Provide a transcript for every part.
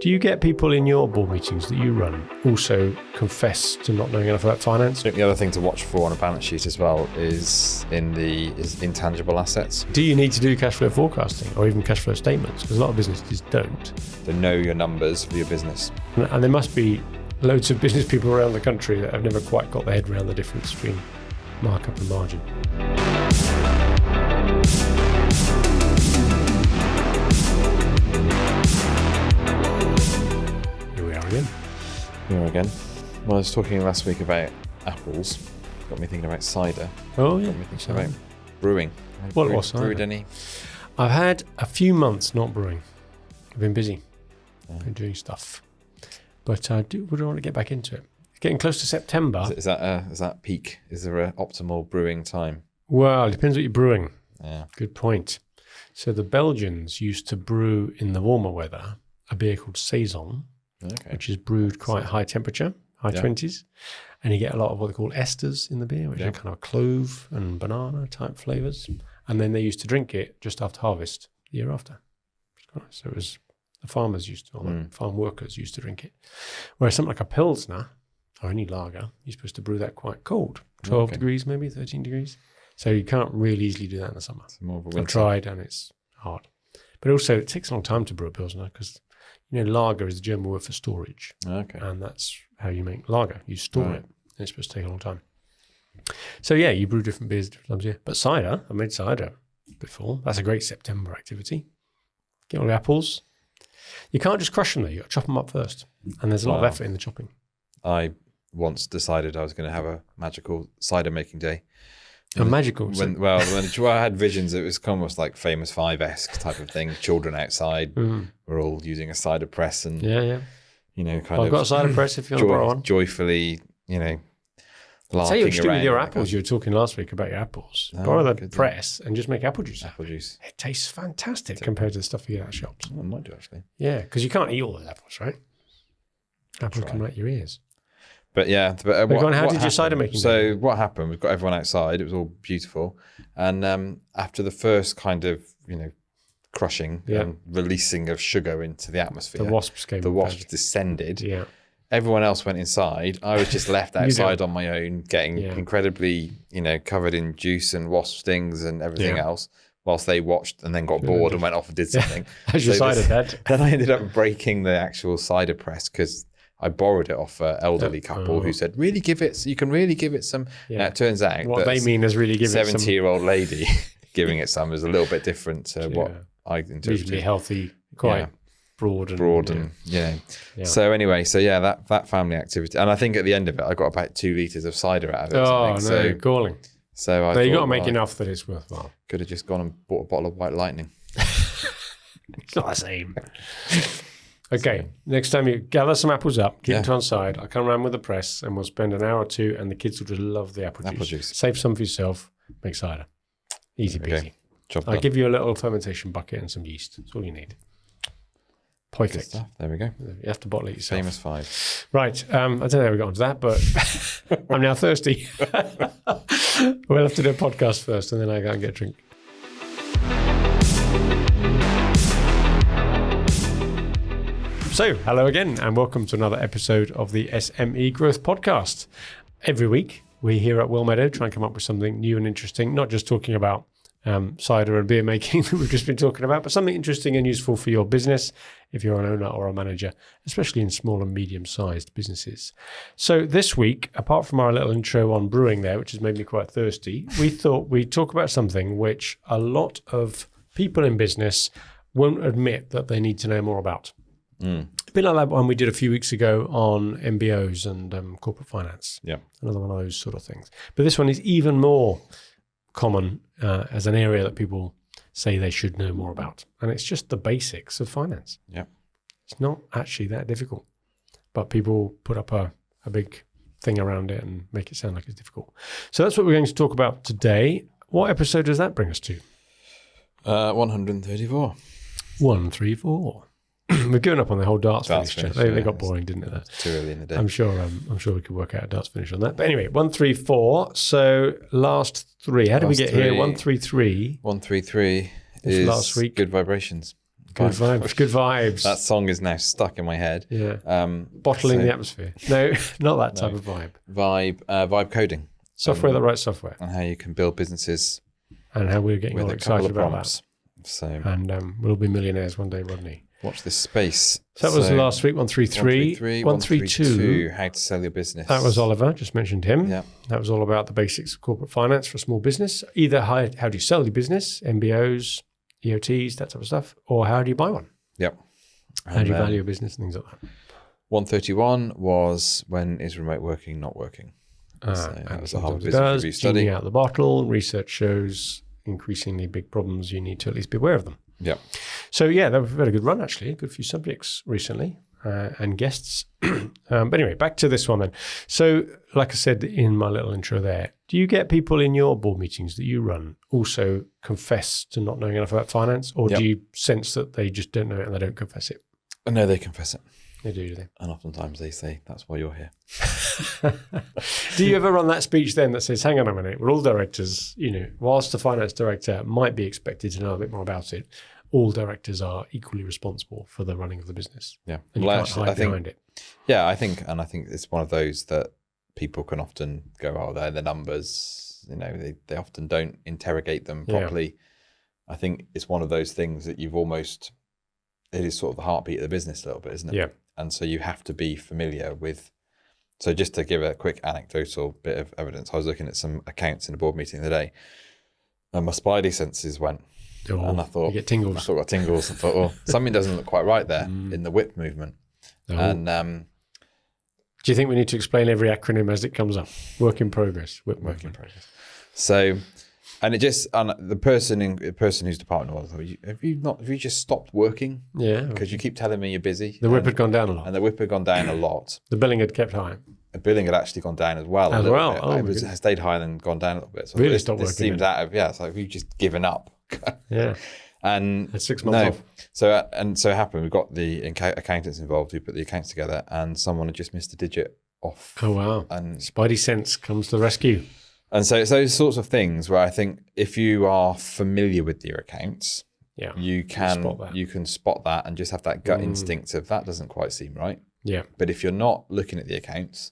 Do you get people in your board meetings that you run also confess to not knowing enough about finance? I think the other thing to watch for on a balance sheet as well is intangible assets. Do you need to do cash flow forecasting or even cash flow statements? Because a lot of businesses don't. To know your numbers for your business. And there must be loads of business people around the country that have never quite got their head around the difference between markup and margin. Here again. Well, I was talking last week about apples. Got me thinking about cider. Oh yeah. Got me thinking about brewing. What's cider? Brewed any? I've had a few months not brewing. I've been busy. Been doing stuff. But I would want to get back into it. It's getting close to September. Is that peak? Is there an optimal brewing time? Well, it depends what you're brewing. Yeah. Good point. So the Belgians used to brew in the warmer weather a beer called Saison, which is brewed quite high temperature, high 20s. And you get a lot of what they call esters in the beer, which are kind of clove and banana type flavours. And then they used to drink it just after harvest, the year after. So it was the farmers used to, or the farm workers used to drink it. Whereas something like a Pilsner or any lager, you're supposed to brew that quite cold, 12 degrees maybe, 13 degrees. So you can't really easily do that in the summer. It's more of a winter. I've tried and it's hard. But also it takes a long time to brew a Pilsner because, lager is the German word for storage. Okay. And that's how you make lager. You store it. And it's supposed to take a long time. So yeah, you brew different beers different times of year. But cider, I made cider before. That's a great September activity. Get all the apples. You can't just crush them though. You've got to chop them up first. And there's a lot of effort in the chopping. I once decided I was going to have a magical cider making day. Magical? When I had visions, it was almost like Famous Five-esque type of thing. Children outside were all using a cider press and, I've got a cider press if you want to borrow one. Joyfully, larking Tell you what you do with your around. apples. You were talking last week about your apples. Borrow the press and just make apple juice. Apple juice. It tastes fantastic compared to the stuff you get at shops. I might do actually. Yeah, because you can't eat all those apples, right? Apples come out your ears. But yeah, how did your cider making So go? what happened? We've got everyone outside. It was all beautiful, and after the first kind of crushing and releasing of sugar into the atmosphere, the wasps came. The wasps descended. Yeah. Everyone else went inside. I was just left outside on my own, getting incredibly, covered in juice and wasp stings and everything else, whilst they watched and then got bored and went off and did something. As your cider dad. Then I ended up breaking the actual cider press because I borrowed it off an elderly couple who said, you can really give it some. Yeah. Now, it turns out what they mean is really give it some. 70-year-old lady giving it some is a little bit different to what I interpreted. Reasonably healthy, quite broad and So anyway, that family activity. And I think at the end of it, I got about 2 litres of cider out of it. Oh, no, so, galling. So I you got to make enough that it's worthwhile. Could have just gone and bought a bottle of White Lightning. It's not the same. Okay, next time you gather some apples up, keep them to one side. I'll come around with the press and we'll spend an hour or two and the kids will just love the apple juice. Save some for yourself, make cider. Easy peasy. I'll give you a little fermentation bucket and some yeast. That's all you need. Perfect. There we go. You have to bottle it yourself. Famous Five. Right, I don't know how we got onto that, but I'm now thirsty. We'll have to do a podcast first and then I go and get a drink. So, hello again, and welcome to another episode of the SME Growth Podcast. Every week, we here at Wellmeadow try and come up with something new and interesting, not just talking about cider and beer making that we've just been talking about, but something interesting and useful for your business if you're an owner or a manager, especially in small and medium-sized businesses. So this week, apart from our little intro on brewing there, which has made me quite thirsty, we thought we'd talk about something which a lot of people in business won't admit that they need to know more about. A bit like that one we did a few weeks ago on MBOs and corporate finance. Yeah. Another one of those sort of things. But this one is even more common as an area that people say they should know more about. And it's just the basics of finance. Yeah. It's not actually that difficult. But people put up a big thing around it and make it sound like it's difficult. So that's what we're going to talk about today. What episode does that bring us to? 134. 134. We've given up on the whole darts finish. They got boring, didn't it? It's too early in the day. I'm sure we could work out a darts finish on that. But anyway, 134. So last three. How did we get here? 133. 133 is last week. Good vibrations. Good vibes. That song is now stuck in my head. Yeah. Bottling the atmosphere. No, not that type of vibe. Vibe coding. Software that writes software. And how you can build businesses. And how we're getting all excited about that. So, and we'll be millionaires one day, Rodney. Watch this space. So that was last week, 133. 132, how to sell your business. That was Oliver, just mentioned him. Yeah. That was all about the basics of corporate finance for a small business. Either how do you sell your business, MBOs, EOTs, that type of stuff, or how do you buy one? Yep. How do you value a business and things like that? 131 was when is remote working not working? So that was a whole business review study. Genie out the bottle. Research shows increasingly big problems. You need to at least be aware of them. Yeah. So yeah, that was a very good run actually. A good few subjects recently and guests. But anyway, back to this one then. So like I said in my little intro there, do you get people in your board meetings that you run also confess to not knowing enough about finance, or do you sense that they just don't know it and they don't confess it? No, they confess it. They do they? And oftentimes they say, that's why you're here. Do you ever run that speech then that says, hang on a minute, we're all directors, whilst the finance director might be expected to know a bit more about it, all directors are equally responsible for the running of the business. Yeah. And you can't hide behind it. Yeah, I think it's one of those that people can often go, oh, they're the numbers, they often don't interrogate them properly. Yeah. I think it's one of those things that it is sort of the heartbeat of the business a little bit, isn't it? Yeah. And so you have to be familiar with. So just to give a quick anecdotal bit of evidence, I was looking at some accounts in a board meeting the other day, and my spidey senses went, and I thought, you get tingles. I sort of got tingles, and thought, something doesn't look quite right there in the whip movement. Oh. And do you think we need to explain every acronym as it comes up? Work in progress, whip movement. Work in progress. So. And it just, and the person whose department was, have you just stopped working? Yeah. Because you keep telling me you're busy. The whip had gone down a lot. And the whip had gone down a lot. The billing had kept high. The billing had actually gone down as well. Oh, it has stayed high and then gone down a little bit. So really stopped working. This seems it's like we've just given up. Yeah. And that's 6 months off. So it happened. We got the accountants involved. We put the accounts together, and someone had just missed a digit off. Oh wow! And Spidey sense comes to the rescue. And so it's those sorts of things where I think if you are familiar with your accounts, you can spot that and just have that gut instinct of that doesn't quite seem right. Yeah. But if you're not looking at the accounts,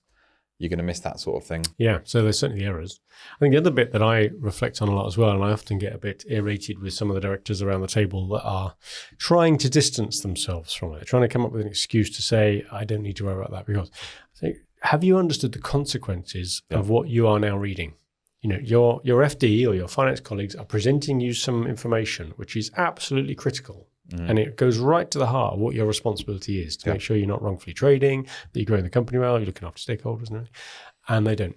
you're going to miss that sort of thing. Yeah. So there's certainly errors. I think the other bit that I reflect on a lot as well, and I often get a bit irritated with some of the directors around the table that are trying to distance themselves from it, trying to come up with an excuse to say, I don't need to worry about that, because I think, have you understood the consequences of what you are now reading? Your FD or your finance colleagues are presenting you some information which is absolutely critical. And it goes right to the heart of what your responsibility is to make sure you're not wrongfully trading, that you're growing the company well, you're looking after stakeholders, and they don't.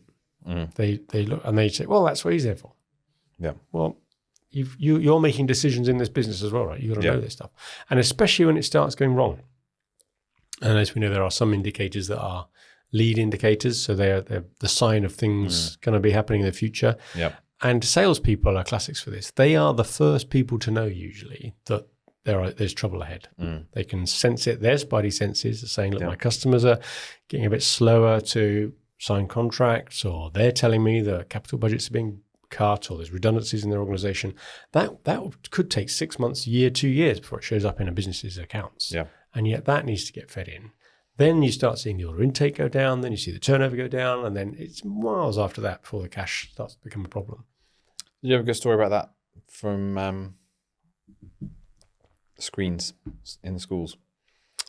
They look and they say, well, that's what he's there for. Yeah. Well, you're making decisions in this business as well, right? You've got to know this stuff. And especially when it starts going wrong. And as we know, there are some indicators that are lead indicators, so they're the sign of things going to be happening in the future. Yeah. And salespeople are classics for this. They are the first people to know usually that there's trouble ahead. They can sense it. Their spidey senses are saying, look, my customers are getting a bit slower to sign contracts, or they're telling me the capital budgets are being cut, or there's redundancies in their organization. That could take 6 months, a year, 2 years before it shows up in a business's accounts. Yeah. And yet that needs to get fed in. Then you start seeing the order intake go down, then you see the turnover go down, and then it's miles after that before the cash starts to become a problem. Did you have a good story about that from screens in the schools?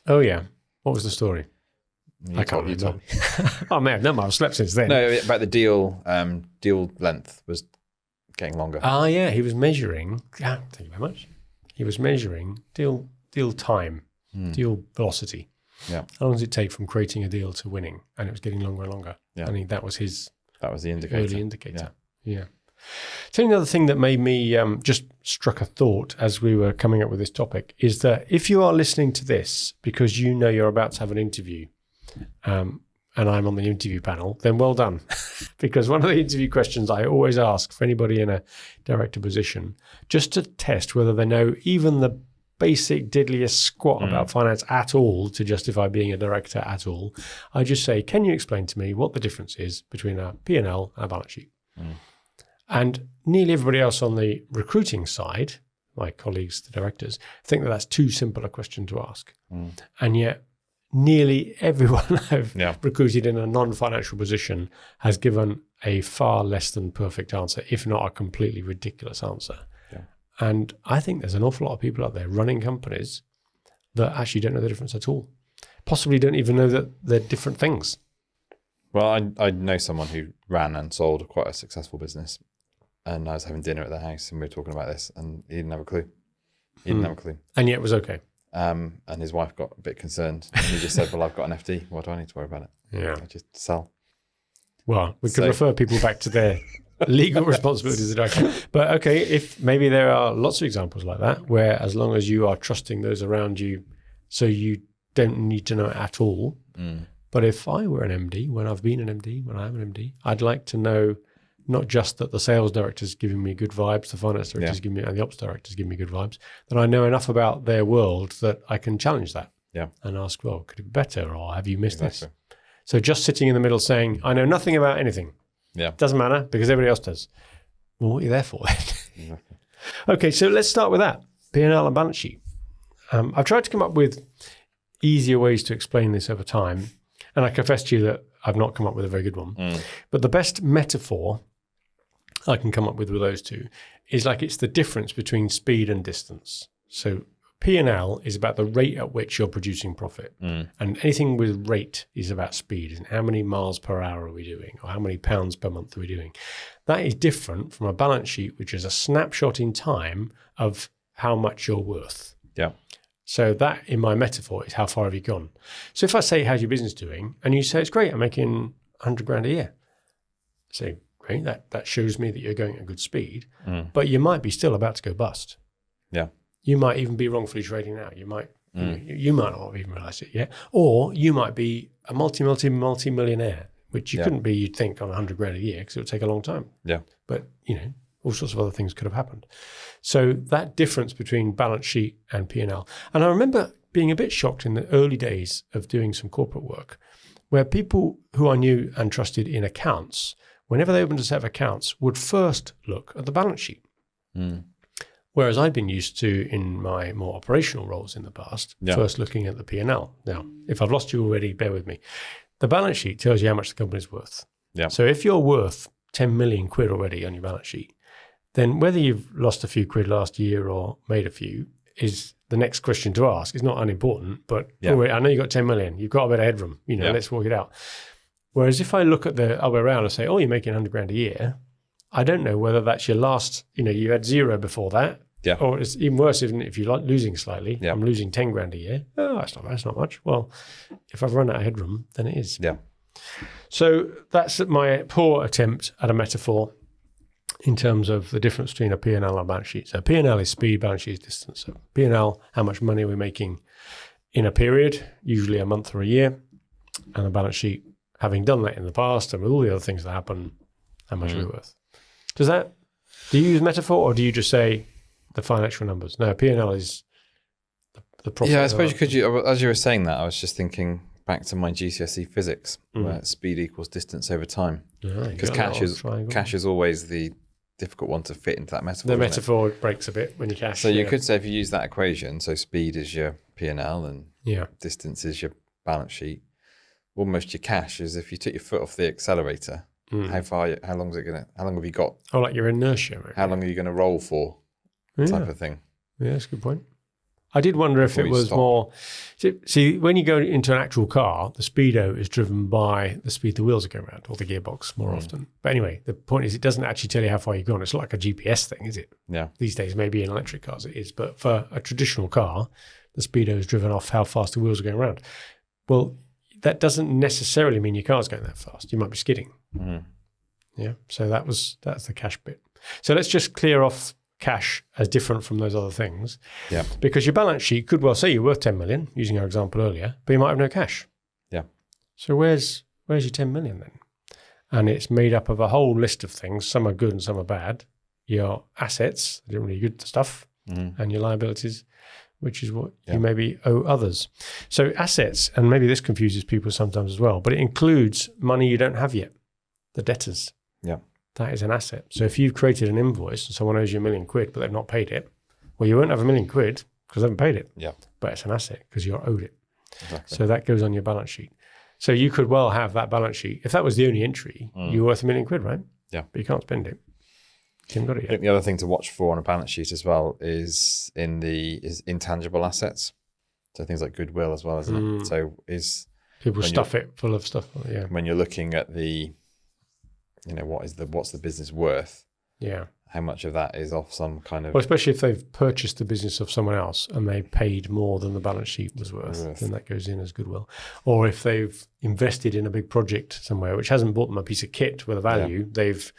Oh, yeah. What was the story? I can't remember. Oh, man, no, I've slept since then. No, about the deal length was getting longer. Yeah, he was measuring, thank you very much. He was measuring deal time, deal velocity. Yeah. How long does it take from creating a deal to winning? And it was getting longer and longer. Yeah. I think that was the indicator. Early indicator. Yeah. Tell you another thing that made me just struck a thought as we were coming up with this topic is that if you are listening to this because you know you're about to have an interview, and I'm on the interview panel, then well done. Because one of the interview questions I always ask for anybody in a director position, just to test whether they know even the basic diddliest squat about finance at all to justify being a director at all, I just say, can you explain to me what the difference is between a P&L and a balance sheet? And nearly everybody else on the recruiting side, my colleagues, the directors, think that that's too simple a question to ask. And yet nearly everyone I've recruited in a non-financial position has given a far less than perfect answer, if not a completely ridiculous answer. Yeah. And I think there's an awful lot of people out there running companies that actually don't know the difference at all. Possibly don't even know that they're different things. Well, I know someone who ran and sold quite a successful business, and I was having dinner at their house and we were talking about this, and he didn't have a clue. And yet it was okay. And his wife got a bit concerned. And he just said, well, I've got an FD. Why do I need to worry about it? Yeah. I just sell. Well, we could refer people back to their legal responsibilities. But okay, if maybe there are lots of examples like that, where as long as you are trusting those around you, so you don't need to know it at all. But if I were an MD, when I've been an MD, when I'm an MD, I'd like to know not just that the sales director's giving me good vibes, the finance director's giving me, and the ops director's giving me good vibes, that I know enough about their world that I can challenge that and ask, well, could it be better, or have you missed this? So just sitting in the middle saying, I know nothing about anything. Doesn't matter because everybody else does. Well, what are you there for then? Okay, so let's start with that, P&L and balance sheet. I've tried to come up with easier ways to explain this over time, and I confess to you that I've not come up with a very good one. But the best metaphor I can come up with those two is like it's the difference between speed and distance. So P&L is about the rate at which you're producing profit. And anything with rate is about speed. And how many miles per hour are we doing? Or how many pounds per month are we doing? That is different from a balance sheet, which is a snapshot in time of how much you're worth. Yeah. So that, in my metaphor, is how far have you gone? So if I say, how's your business doing? And you say, it's great, I'm making 100 grand a year. So great, that shows me that you're going at a good speed, but you might be still about to go bust. Yeah. You might even be wrongfully trading now. You might you might not have even realized it yet. Or you might be a multi-millionaire, which you couldn't be, you'd think, on 100 grand a year because it would take a long time. Yeah. But, all sorts of other things could have happened. So that difference between balance sheet and P&L. And I remember being a bit shocked in the early days of doing some corporate work, where people who I knew and trusted in accounts, whenever they opened a set of accounts, would first look at the balance sheet. Whereas I'd been used to, in my more operational roles in the past, first looking at the P&L. Now, if I've lost you already, bear with me. The balance sheet tells you how much the company's worth. Yeah. So if you're worth 10 million quid already on your balance sheet, then whether you've lost a few quid last year or made a few is the next question to ask. It's not unimportant, but I know you've got 10 million. You've got a bit of headroom. Let's work it out. Whereas if I look at the other way around and say, oh, you're making 100 grand a year, I don't know whether that's your last, you had zero before that. Yeah. Or it's even worse if you're losing slightly. Yeah. I'm losing 10 grand a year. Oh, that's not much. Well, if I've run out of headroom, then it is. Yeah. So that's my poor attempt at a metaphor in terms of the difference between a P&L and a balance sheet. So P&L is speed, balance sheet is distance. So P&L, how much money are we making in a period, usually a month or a year, and a balance sheet, having done that in the past and with all the other things that happen, how much are we worth? Do you use metaphor, or do you just say the financial numbers? No, P&L is the profit. Yeah, I suppose as you were saying that, I was just thinking back to my GCSE physics, where speed equals distance over time. Because cash is always the difficult one to fit into that metaphor. The metaphor breaks a bit when you cash. So you could say, if you use that equation, so speed is your P&L and distance is your balance sheet. Almost your cash is if you took your foot off the accelerator, how long have you got? Oh, like your inertia. Maybe. How long are you going to roll for? Type of thing. Yeah, that's a good point. I did wonder if it was more... See, when you go into an actual car, the speedo is driven by the speed the wheels are going around, or the gearbox more often. But anyway, the point is it doesn't actually tell you how far you've gone. It's not like a GPS thing, is it? Yeah. These days, maybe in electric cars it is. But for a traditional car, the speedo is driven off how fast the wheels are going around. Well, that doesn't necessarily mean your car's going that fast. You might be skidding. Yeah. So that's the cash bit. So let's just clear off cash as different from those other things. Yeah. Because your balance sheet could well say you're worth 10 million, using our example earlier, but you might have no cash. Yeah. So where's your 10 million then? And it's made up of a whole list of things. Some are good and some are bad. Your assets, they're really good stuff, and your liabilities, which is what you maybe owe others. So assets, and maybe this confuses people sometimes as well, but it includes money you don't have yet, the debtors. Yeah. That is an asset. So if you've created an invoice and someone owes you £1 million, but they've not paid it, Well, you won't have £1 million because they haven't paid it. Yeah. But it's an asset because you're owed it. Exactly. So that goes on your balance sheet. So you could well have that balance sheet. If that was the only entry, you're worth £1 million, right? Yeah. But you can't spend it. You haven't got it I yet. think the other thing to watch for on a balance sheet as well is intangible assets. So things like goodwill as well, isn't it? So People stuff it full of stuff. Yeah. When you're looking at what's the business worth? Yeah. How much of that is off some kind of... Well, especially if they've purchased the business of someone else and they paid more than the balance sheet was worth, then that goes in as goodwill. Or if they've invested in a big project somewhere which hasn't bought them a piece of kit with a value, they've,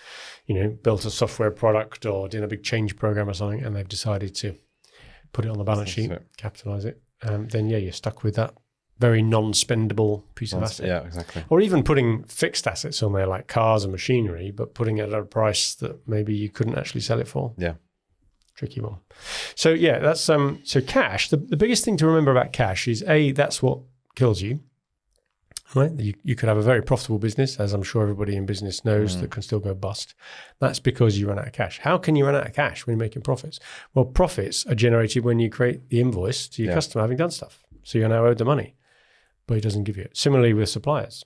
built a software product or done a big change program or something, and they've decided to put it on the balance sheet, capitalize it, then you're stuck with that very non-spendable piece of asset. Yeah, exactly. Or even putting fixed assets on there like cars and machinery, but putting it at a price that maybe you couldn't actually sell it for. Yeah. Tricky one. So yeah, that's so cash. The biggest thing to remember about cash is that's what kills you. Right? You could have a very profitable business, as I'm sure everybody in business knows, that can still go bust. That's because you run out of cash. How can you run out of cash when you're making profits? Well, profits are generated when you create the invoice to your customer having done stuff. So you're now owed the money, but he doesn't give you it. Similarly with suppliers,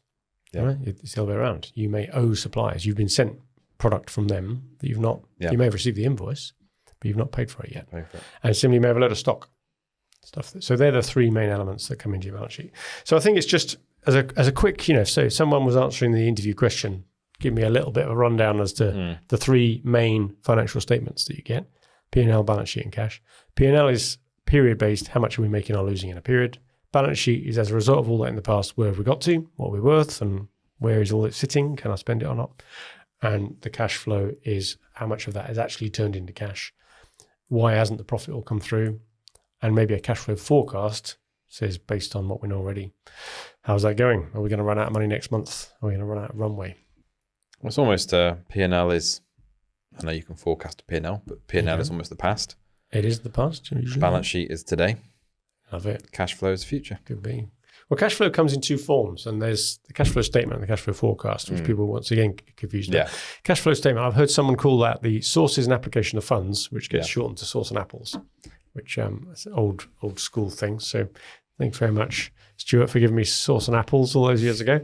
right? It's the other way around. You may owe suppliers. You've been sent product from them that you've not, you may have received the invoice, but you've not paid for it yet. And similarly, you may have a load of stock stuff. So they're the three main elements that come into your balance sheet. So I think it's just as a quick, so someone was answering the interview question, give me a little bit of a rundown as to the three main financial statements that you get: P&L, balance sheet, and cash. P&L is period-based. How much are we making or losing in a period? Balance sheet is as a result of all that in the past, where have we got to, what are we worth, and where is all it sitting? Can I spend it or not? And the cash flow is how much of that is actually turned into cash. Why hasn't the profit all come through? And maybe a cash flow forecast says, based on what we know already, how's that going? Are we going to run out of money next month? Are we going to run out of runway? Well, it's almost P&L is, I know you can forecast a P&L, but P&L is almost the past. It is the past. Usually. Balance sheet is today. Love it. Cash flow is the future. Could be. Well, cash flow comes in two forms, and there's the cash flow statement and the cash flow forecast, which people once again get confused about. Cash flow statement, I've heard someone call that the sources and application of funds, which gets shortened to source and apples, which is an old school thing. So thanks very much, Stuart, for giving me source and apples all those years ago.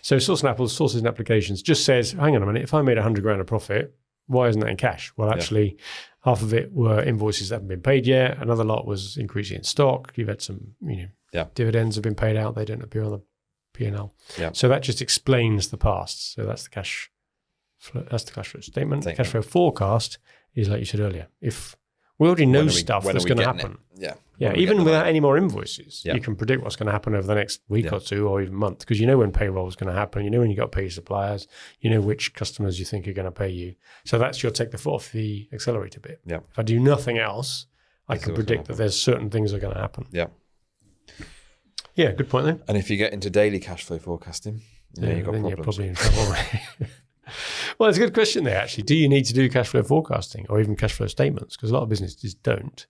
So source and apples, sources and applications, just says, hang on a minute, if I made 100 grand of profit, why isn't that in cash? Well, actually, half of it were invoices that haven't been paid yet. Another lot was increasing in stock. You've had some, dividends have been paid out. They don't appear on the P&L. Yeah. So that just explains the past. So that's the cash flow. That's the cash flow statement. The cash flow forecast is, like you said earlier, if we already know stuff that's going to happen. Yeah. Even without any more invoices, you can predict what's going to happen over the next week or two or even month, because you know when payroll is going to happen. You know when you got to pay suppliers. You know which customers you think are going to pay you. So that's your take the foot off the accelerator bit. Yeah. If I do nothing else, I can predict that there's certain things that are going to happen. Yeah. Yeah, good point then. And if you get into daily cash flow forecasting, you've got problems. You're probably in trouble. Well, it's a good question there, actually. Do you need to do cash flow forecasting or even cash flow statements? Because a lot of businesses don't.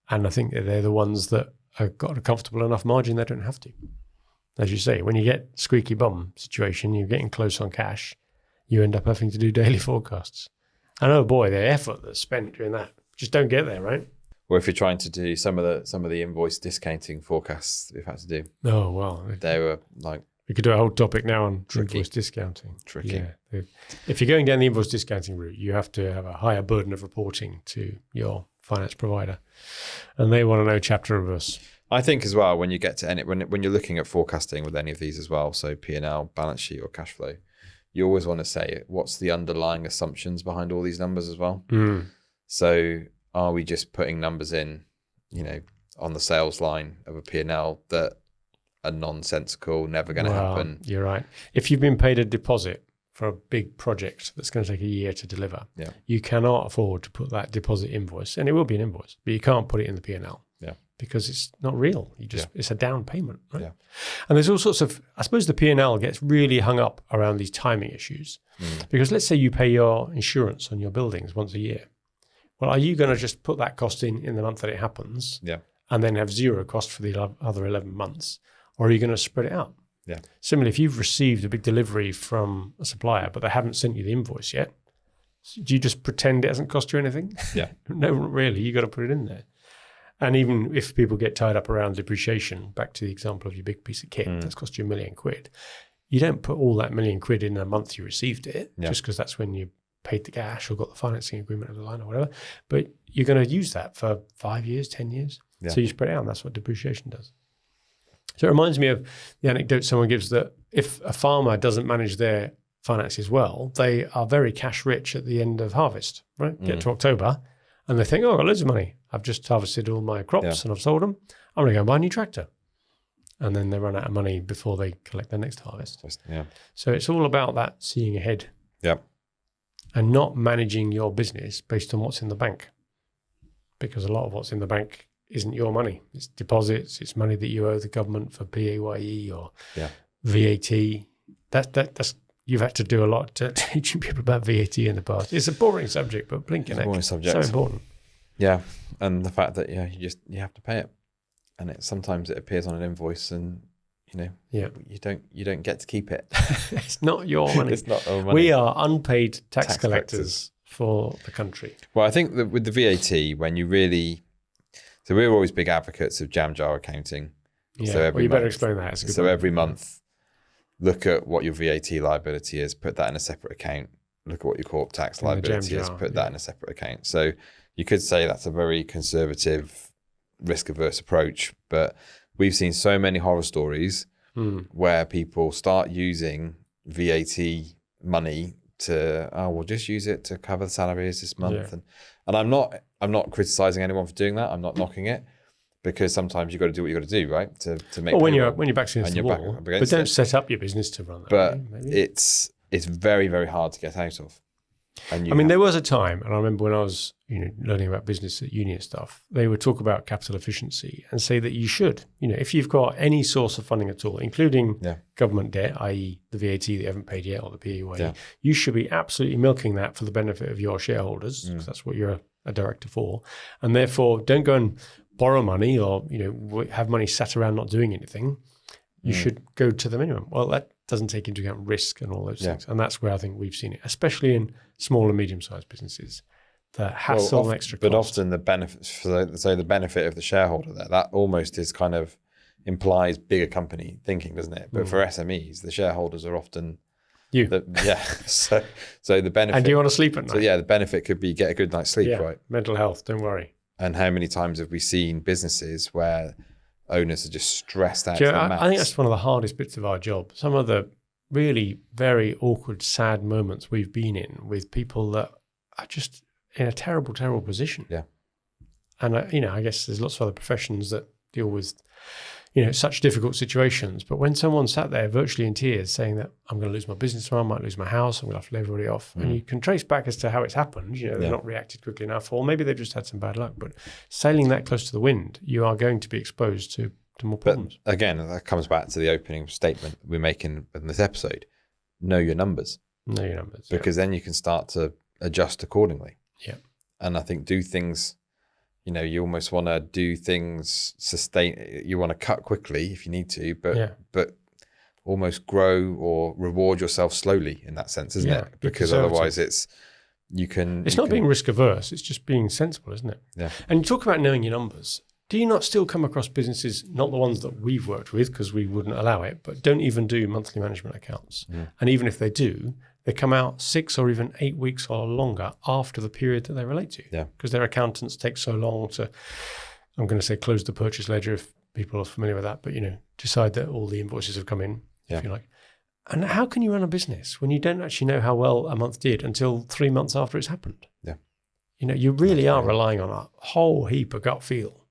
And I think that they're the ones that have got a comfortable enough margin they don't have to. As you say, when you get squeaky bum situation, you're getting close on cash, you end up having to do daily forecasts. And oh boy, the effort that's spent doing that, just don't get there, right? Or if you're trying to do some of the invoice discounting forecasts we've had to do. Oh, well. They were like... We could do a whole topic now on invoice discounting. Tricky. Yeah. If you're going down the invoice discounting route, you have to have a higher burden of reporting to your finance provider. And they want to know chapter and verse. I think as well, when you get to any, when you're looking at forecasting with any of these as well, so P&L, balance sheet or cash flow, you always want to say, what's the underlying assumptions behind all these numbers as well? So are we just putting numbers in, on the sales line of a P&L that are nonsensical, never going to happen? You're right. If you've been paid a deposit for a big project that's going to take a year to deliver, you cannot afford to put that deposit invoice, and it will be an invoice, but you can't put it in the P&L because it's not real. It's a down payment, right? And there's all sorts of, I suppose the P&L gets really hung up around these timing issues because let's say you pay your insurance on your buildings once a year. Well, are you going to just put that cost in the month that it happens and then have zero cost for the other 11 months? Or are you going to spread it out? Similarly, if you've received a big delivery from a supplier, but they haven't sent you the invoice yet, So do you just pretend it hasn't cost you anything? Yeah. No, really. You got to put it in there. And even if people get tied up around depreciation, back to the example of your big piece of kit that's cost you £1 million, you don't put all that £1 million in a month you received it, just because that's when you paid the cash or got the financing agreement over the line or whatever. But you're going to use that for 5 years, 10 years. Yeah. So you spread it out, and that's what depreciation does. So it reminds me of the anecdote someone gives that if a farmer doesn't manage their finances well, they are very cash rich at the end of harvest, right? Get to October and they think, oh, I've got loads of money. I've just harvested all my crops and I've sold them. I'm going to go and buy a new tractor. And then they run out of money before they collect their next harvest. So it's all about that seeing ahead. And not managing your business based on what's in the bank. Because a lot of what's in the bank isn't your money. It's deposits, it's money that you owe the government for PAYE or VAT. That's you've had to do a lot to teaching people about VAT in the past. It's a boring subject, but blinking heck, so important. Yeah, and the fact that you have to pay it, and sometimes it appears on an invoice, and you don't get to keep it. It's not your money. It's not our money. We are unpaid tax collectors for the country. Well, I think that with the VAT, when you really, so we're always big advocates of jam jar accounting. Yeah, so you better explain that. So every month, look at what your VAT liability is, put that in a separate account. Look at what your corp tax liability is, put that in a separate account. So you could say that's a very conservative, risk-averse approach, but we've seen so many horror stories where people start using VAT money to, we'll just use it to cover the salaries this month. And I'm not criticizing anyone for doing that. I'm not knocking it, because sometimes you've got to do what you've got to do, right? To make. Well, when you're back against the wall, but don't set up your business to run that. But it's very, very hard to get out of. And there was a time, and I remember when I was learning about business at uni and stuff, they would talk about capital efficiency and say that you should, if you've got any source of funding at all, including government debt, i.e. the VAT that you haven't paid yet or the PAYE, you should be absolutely milking that for the benefit of your shareholders, because that's what you're a director for. And therefore, don't go and borrow money or have money sat around not doing anything. You should go to the minimum. Well, that doesn't take into account risk and all those things. And that's where I think we've seen it, especially in small and medium-sized businesses. The hassle and extra cost. But often the benefit, so the benefit of the shareholder there, that almost is kind of implies bigger company thinking, doesn't it? But for SMEs, the shareholders are often you. So the benefit. And do you want to sleep at night? So the benefit could be get a good night's sleep, right? Mental health, don't worry. And how many times have we seen businesses where owners are just stressed out? I think that's one of the hardest bits of our job. Some of the really very awkward, sad moments we've been in with people that are just in a terrible, terrible position. Yeah. And, I guess there's lots of other professions that deal with, such difficult situations. But when someone sat there virtually in tears saying that I'm going to lose my business tomorrow, I might lose my house, I'm going to have to lay everybody off. And you can trace back as to how it's happened. They've not reacted quickly enough, or maybe they've just had some bad luck. But sailing that close to the wind, you are going to be exposed to more problems. But again, that comes back to the opening statement we're making in this episode. Know your numbers. Know your numbers. Because then you can start to adjust accordingly. Yeah. And I think do things, you almost want to do things you want to cut quickly if you need to, but almost grow or reward yourself slowly in that sense, isn't it? Because otherwise it's not being risk averse, it's just being sensible, isn't it? Yeah. And you talk about knowing your numbers. Do you not still come across businesses, not the ones that we've worked with because we wouldn't allow it, but don't even do monthly management accounts? And even if they do, they come out 6 or even 8 weeks or longer after the period that they relate to. Yeah. Because their accountants take so long to, I'm going to say close the purchase ledger if people are familiar with that, but decide that all the invoices have come in, if you like. And how can you run a business when you don't actually know how well a month did until 3 months after it's happened? Yeah. You really are relying on a whole heap of gut feel.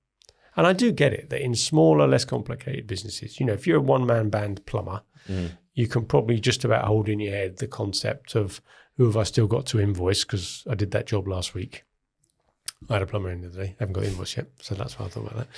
And I do get it that in smaller, less complicated businesses, if you're a one-man band plumber, you can probably just about hold in your head the concept of who have I still got to invoice because I did that job last week. I had a plumber in the other day. I haven't got the invoice yet, so that's why I thought about that.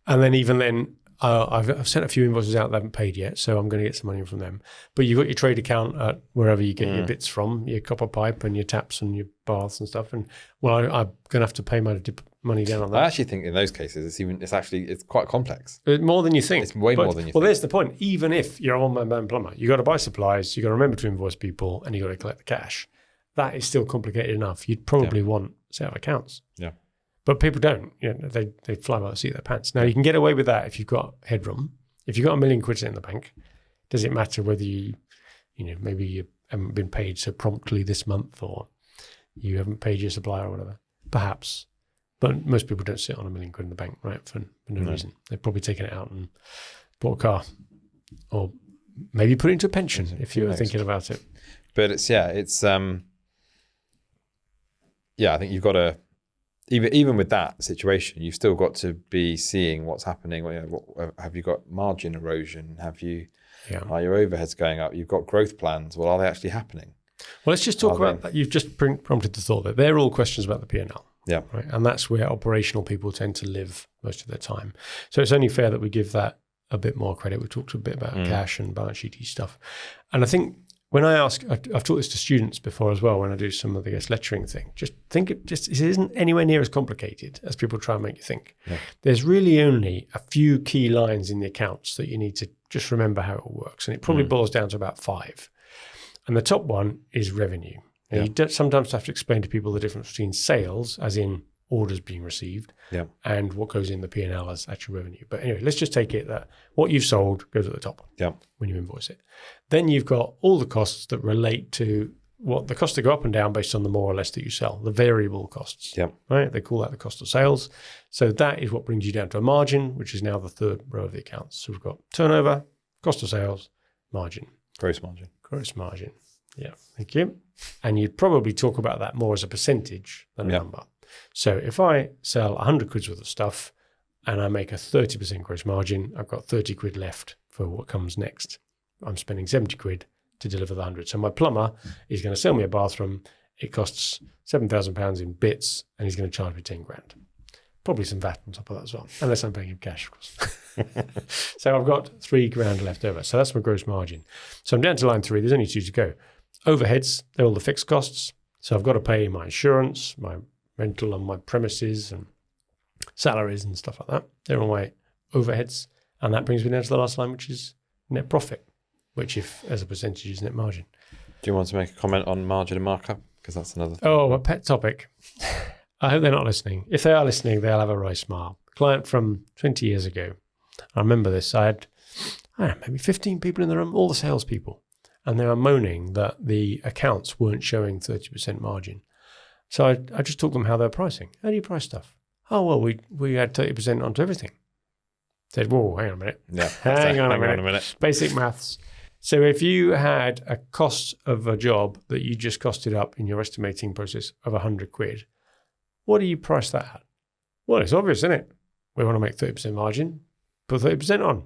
And then even then, I've sent a few invoices out that haven't paid yet, so I'm going to get some money from them. But you've got your trade account at wherever you get your bits from, your copper pipe and your taps and your baths and stuff. And I'm going to have to pay my money down on that. I actually think in those cases, it's quite complex. More than you think. It's way more than you think. Well, there's the point. Even if you're a one-man band plumber, you got to buy supplies, you got to remember to invoice people, and you got to collect the cash. that is still complicated enough. You'd probably want set of accounts. Yeah. But people don't. They fly by the seat of their pants. Now, you can get away with that if you've got headroom. If you've got £1 million in the bank, does it matter whether maybe you haven't been paid so promptly this month, or you haven't paid your supplier or whatever? Perhaps. But most people don't sit on £1 million in the bank, right, for no reason. They've probably taken it out and bought a car, or maybe put it into a pension if you were thinking about it. But I think you've got to, even with that situation, you've still got to be seeing what's happening. Have you got margin erosion? Are your overheads going up? You've got growth plans. Well, are they actually happening? Well, let's just talk about that. You've just prompted the thought that they're all questions about the P&L. Yeah. Right. And that's where operational people tend to live most of their time. So it's only fair that we give that a bit more credit. We talked a bit about cash and balance sheety stuff. And I think when I ask, I've taught this to students before as well, when I do some of the lecturing thing, it isn't anywhere near as complicated as people try and make you think. Yeah. There's really only a few key lines in the accounts that you need to just remember how it all works. And it probably boils down to about 5. And the top one is revenue. Now, you sometimes have to explain to people the difference between sales, as in orders being received, and what goes in the P&L as actual revenue. But anyway, let's just take it that what you've sold goes at the top when you invoice it. Then you've got all the costs that relate to what the costs that go up and down based on the more or less that you sell, the variable costs. Right? They call that the cost of sales. So that is what brings you down to a margin, which is now the third row of the accounts. So we've got turnover, cost of sales, margin. Gross margin. Yeah, thank you. And you'd probably talk about that more as a percentage than a number. So if I sell 100 quid's worth of stuff and I make a 30% gross margin, I've got 30 quid left for what comes next. I'm spending 70 quid to deliver the 100. So my plumber is going to sell me a bathroom. It costs £7,000 in bits, and he's going to charge me 10 grand. Probably some VAT on top of that as well, unless I'm paying him cash, of course. So I've got 3 grand left over. So that's my gross margin. So I'm down to line 3. There's only 2 to go. Overheads, they're all the fixed costs. So I've got to pay my insurance, my rental on my premises, and salaries and stuff like that. They're all my overheads. And that brings me down to the last line, which is net profit, which if as a percentage is net margin. Do you want to make a comment on margin and markup? Because that's another thing. Oh, a pet topic. I hope they're not listening. If they are listening, they'll have a wry smile. Client from 20 years ago. I remember this. I had maybe 15 people in the room, all the salespeople. And they were moaning that the accounts weren't showing 30% margin. So I just taught them how they're pricing. How do you price stuff? Oh, well, we had 30% onto everything. Said, whoa, hang on a minute. Yeah, hang on a minute. Basic maths. So if you had a cost of a job that you just costed up in your estimating process of 100 quid, what do you price that at? Well, it's obvious, isn't it? We want to make 30% margin, put 30% on.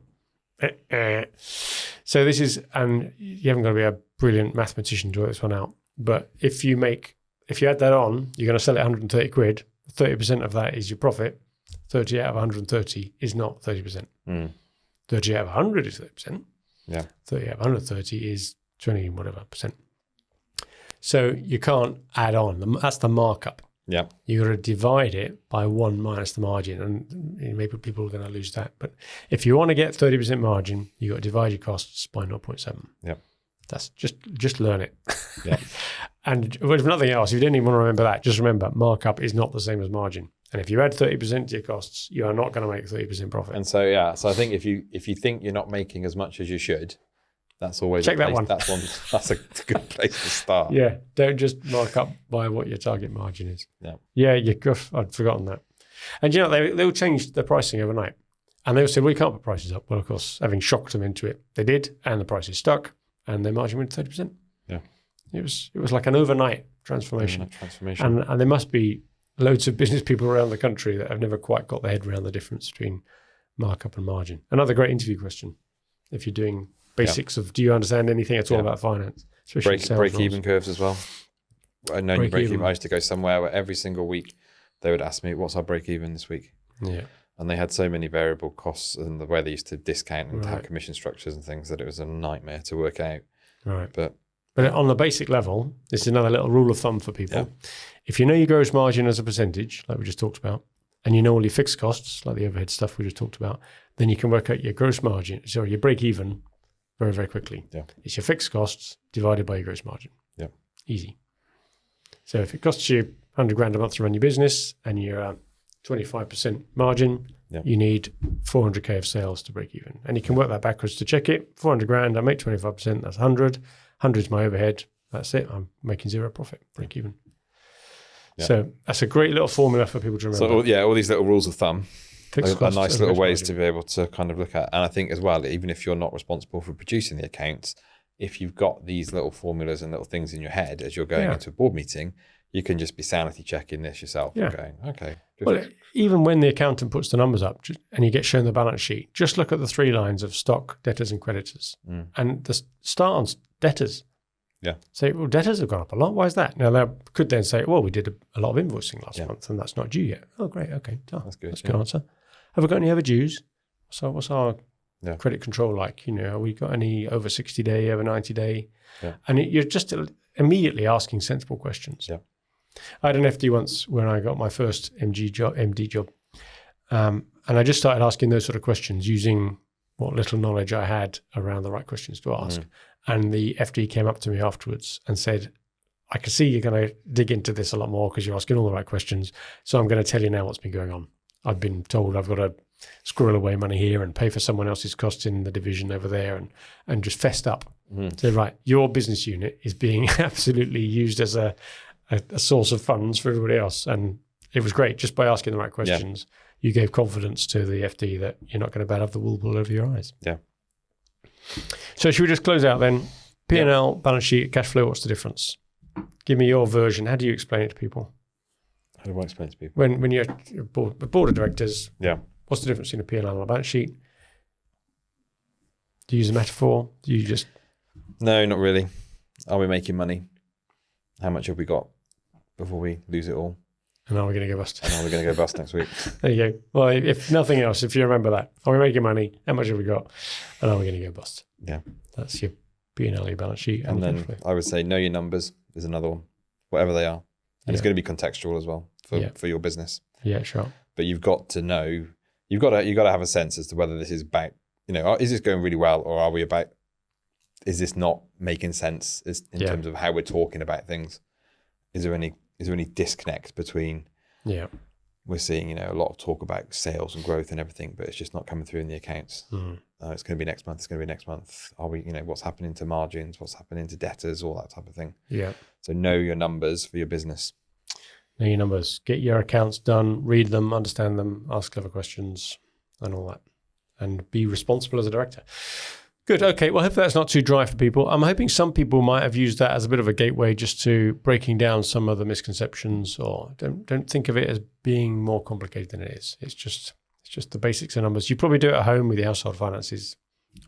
So this is, and you haven't got to be a brilliant mathematician to work this one out, but if you add that on, you're going to sell it 130 quid, 30% of that is your profit, 30 out of 130 is not 30%. 30 out of 100 is 30%. Yeah. 30 out of 130 is 20 whatever percent. So you can't add on. That's the markup. Yeah. You've got to divide it by 1 minus the margin. And maybe people are going to lose that. But if you want to get 30% margin, you've got to divide your costs by 0.7. Yeah. That's just learn it. Yeah. And if nothing else, if you don't even want to remember that, just remember markup is not the same as margin. And if you add 30% to your costs, you are not going to make 30% profit. And so, so I think if you think you're not making as much as you should, that's always check that one. That's a good place to start. Yeah, don't just mark up by what your target margin is. Yeah, I'd forgotten that. And they all changed their pricing overnight, and they all said, "Well, you can't put prices up." Well, of course, having shocked them into it, they did, and the prices stuck, and their margin went to 30%. Yeah, it was like an overnight transformation. And there must be loads of business people around the country that have never quite got their head around the difference between markup and margin. Another great interview question, if you're doing basics of, do you understand anything at all about finance? Break-even curves as well. I know break-even. I used to go somewhere where every single week they would ask me, what's our break-even this week? Yeah. And they had so many variable costs and the way they used to discount and have commission structures and things that it was a nightmare to work out. Right. But on the basic level, this is another little rule of thumb for people. Yeah. If you know your gross margin as a percentage, like we just talked about, and you know all your fixed costs, like the overhead stuff we just talked about, then you can work out your gross margin, your break-even, very, very quickly. Yeah. It's your fixed costs divided by your gross margin. Yeah. Easy. So if it costs you 100 grand a month to run your business and you're a 25% margin, you need 400k of sales to break even. And you can work that backwards to check it. 400 grand, I make 25%, that's 100. 100 is my overhead. That's it. I'm making zero profit, break even. Yeah. So that's a great little formula for people to remember. So all these little rules of thumb are nice little ways to be able to kind of look at. And I think as well, even if you're not responsible for producing the accounts, if you've got these little formulas and little things in your head as you're going into a board meeting, you can just be sanity checking this yourself and going, okay. Well, even when the accountant puts the numbers up and you get shown the balance sheet, just look at the 3 lines of stock, debtors and creditors. And the start on debtors. Yeah. Say, well, debtors have gone up a lot. Why is that? Now, they could then say, well, we did a lot of invoicing last month and that's not due yet. Oh, great. Okay. That's good. That's a good answer. Have we got any overdues? So what's our credit control like? You know, have we got any over 60 day, over 90 day? Yeah. And you're just immediately asking sensible questions. Yeah. I had an FD once when I got my first MD job. And I just started asking those sort of questions using what little knowledge I had around the right questions to ask. And the FD came up to me afterwards and said, I can see you're going to dig into this a lot more because you're asking all the right questions. So I'm going to tell you now what's been going on. I've been told I've got to squirrel away money here and pay for someone else's costs in the division over there and just fessed up. So, right, your business unit is being absolutely used as a source of funds for everybody else. And it was great. Just by asking the right questions, you gave confidence to the FD that you're not going to have the wool pulled over your eyes. Yeah. So should we just close out then? P&L, balance sheet, cash flow, what's the difference? Give me your version. How do you explain it to people? How do I explain it to people? When you're a board of directors, what's the difference between a P&L and a balance sheet? Do you use a metaphor? Do you just... No, not really. Are we making money? How much have we got before we lose it all? And are we going to go bust? And are we going to go bust next week? There you go. Well, if nothing else, if you remember that, are we making money? How much have we got? And are we going to go bust? Yeah. That's your P&L, your balance sheet. And then I would say know your numbers is another one, whatever they are. And it's going to be contextual as well for your business. Yeah, sure. But you've got to know, you've got to have a sense as to whether this is about, is this going really well or are we about, is this not making sense in terms of how we're talking about things? Is there any disconnect between we're seeing a lot of talk about sales and growth and everything, but it's just not coming through in the accounts. It's going to be next month. It's going to be next month. Are we what's happening to margins? What's happening to debtors? All that type of thing. Yeah. So know your numbers for your business. Know your numbers. Get your accounts done. Read them. Understand them. Ask clever questions and all that. And be responsible as a director. Good. Okay. Well, hopefully that's not too dry for people. I'm hoping some people might have used that as a bit of a gateway just to breaking down some of the misconceptions, or don't think of it as being more complicated than it is. It's just the basics of numbers. You probably do it at home with your household finances,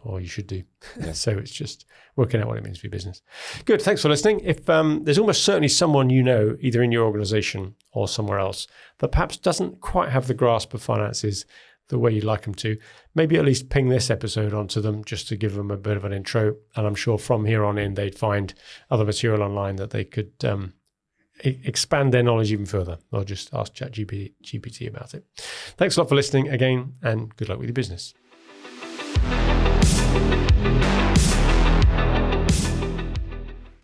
or you should do. Yeah. So it's just working out what it means for your business. Good. Thanks for listening. If there's almost certainly someone either in your organization or somewhere else, that perhaps doesn't quite have the grasp of finances the way you'd like them to, maybe at least ping this episode onto them just to give them a bit of an intro. And I'm sure from here on in, they'd find other material online that they could expand their knowledge even further, or just ask ChatGPT about it. Thanks a lot for listening again, and good luck with your business.